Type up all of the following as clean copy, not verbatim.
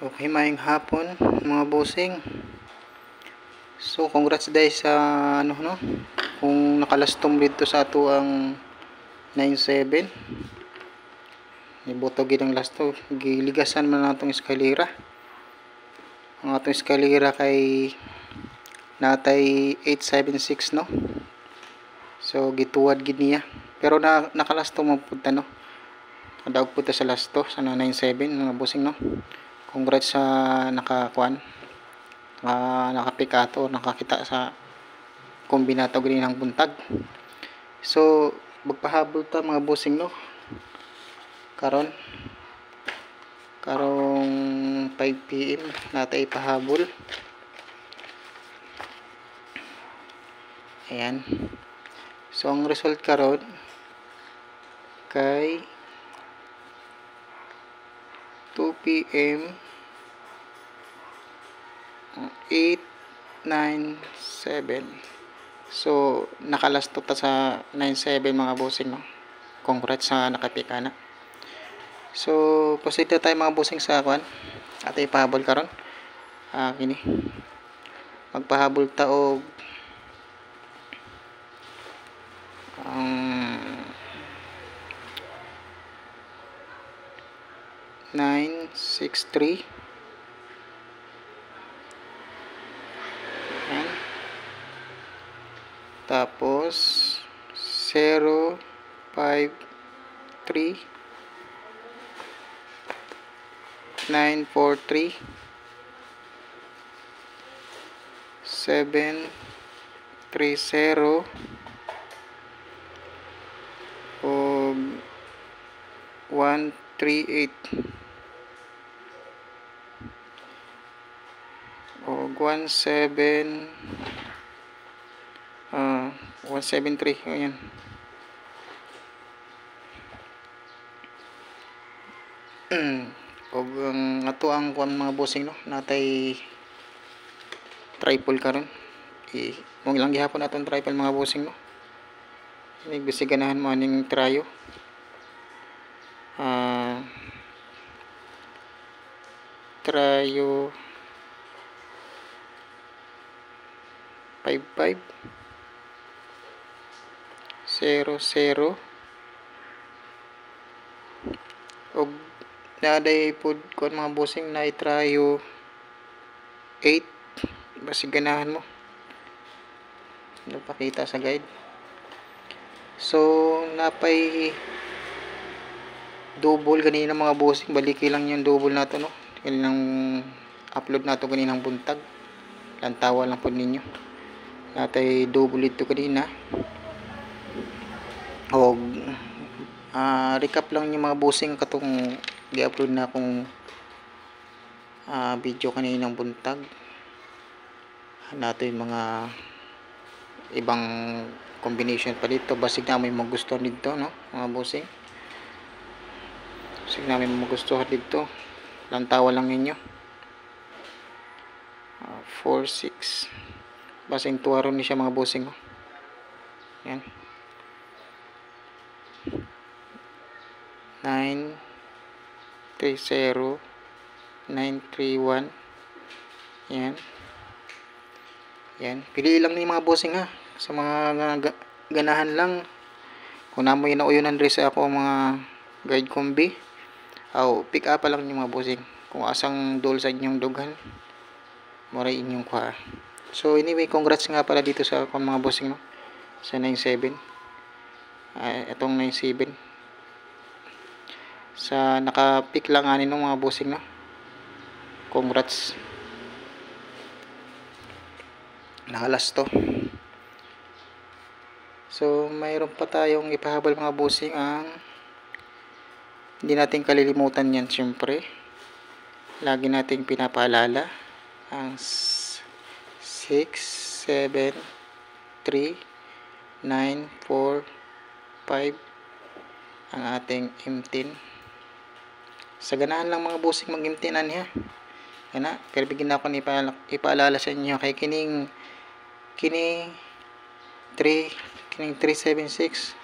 Okay, maayong hapon mga bossing. So congrats dahil sa kung nakalastong dito sa ato ang 97. Niboto gid ang lasto, giligasan man natong eskalera. Ang atong eskalera kay natay 876 no. So gituwad gid niya. Pero nakalasto mo pud no. Kadaog pud ta sa lasto sa 97 mga bossing no. Congrats sa nakapikato, nakakita sa kombinato ganin ng buntag. So magpahabol ta mga bossing no. Karong 5 PM natay pahabol. Ayan. So ang result karon kay 2 PM 897. So nakalasto ta sa 97 mga bossing no. Congrats sa nakapika na. So proceed tayo mga bossing sa atay pahabol karon. Kini magpahabol ta og 963. Ayan. Tapos 053 943 730 o 138 o 173. Ayan. Og ang ato ang mga bossing no natay triple karon. Kung ilang gihapon atong triple mga bossing no. Gusto ganahan mo aning trayo. Trayo 55 00 og naday pod kon mga bossing na itrayo 8 basi ganahan mo napakita sa guide. So napay double ganina mga bossing, baliki lang yung double nato no. Ilang upload nato ganinang buntag. Lantawa lang pod ninyo. Natay double ito kanina. Og recap lang yung mga bossing katong gi-upload na akong video kaninang buntag. Nato yung mga ibang combination pa dito. Basig na may magustuhan dito no mga bossing. Basig na may magustuhan dito. Lantawa lang ninyo. 4-6. Basing tuwaron ni siya mga bossing no. Yan. 930 931. Yan. Yan. Pili lang ni mga bossing ha. Sa mga ganahan lang. Kung namo yun na uyunan rin sa ako mga guide kombi. Pick up lang ni mga bossing. Kung asang dol sa inyong dughan. Moray inyong kuha. So anyway, congrats nga pala dito sa mga bossing no. Sa 97. Itong 97. Sa naka-pick lang ani ng mga bossing no. Congrats. Nakalasto. So mayroon pa tayong ipahabol mga bossing ang hindi natin kalilimutan yan syempre. Lagi nating pinapaalala ang 6, 7, 3, 9, 4, 5 ang ating M10. Sa ganahan lang mga bossing mag-M10 niya. Yana, pero bigyan na ako ipaalala sa inyo kay kining 376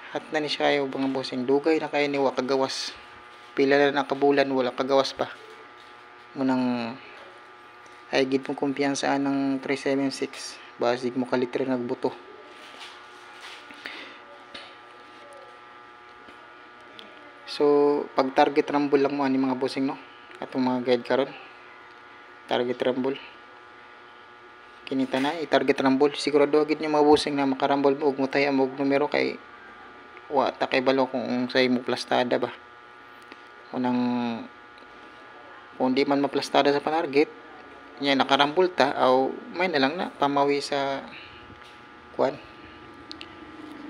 at na ni siya kayo mga bossing. Dugay na kayo ni wakagawas. Pila na nakabulan wala kagawas pa. mo ng ay gid mong kumpiyansa ng 376 basig mo kalitre nagbuto. So pag target rumble lang mo ani mga bossing no, atong mga guide karon target rumble kinita na i-target rumble sigurado gid nyo mga bossing na makarumble og mutay amog numero kay wa ta kay balo kung say mo plastada ba unang kung di man maplastada sa panarget nya nakarambol ta aw may na lang na pamawi sa kuan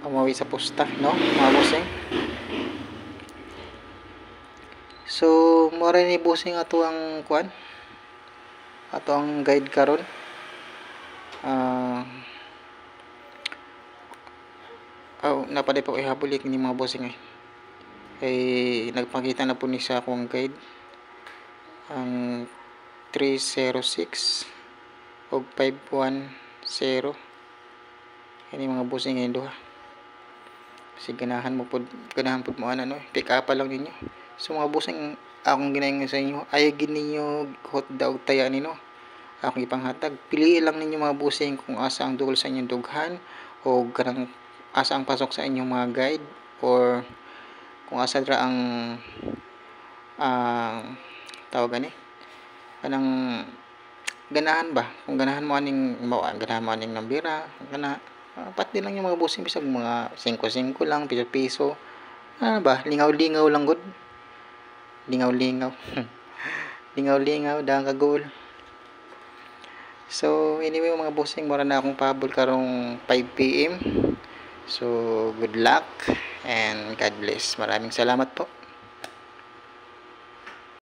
pamawi sa posta no mga bossing. So mo rin ni bossing ato ang kuan ato ang guide karon napaday pa ko ihabulik ni mga bossing ay nagpakita na po ni sa akong guide ang 306 o 510 ini mga bossing ngayon duha kasi ganahan mo mo ano pick up lang ninyo. So mga bossing akong ginayon sa inyo ay gininyo hot dog taya nino akong ipanghatag piliin lang ninyo mga bossing kung asa ang dugol sa inyong dughan o ganang asa ang pasok sa inyong mga guide or kung asa dra ang tawag gani kanang ganahan ba kung ganahan mo aning nambira kana pat din lang yung mga bossing bisag mga 5 lang piso ba lingaw-lingaw lang gud lingaw-lingaw lingaw-lingaw dang kagol. So anyway mga bossing mura na akong pahabol karong 5 PM. So good luck and God bless. Maraming salamat po.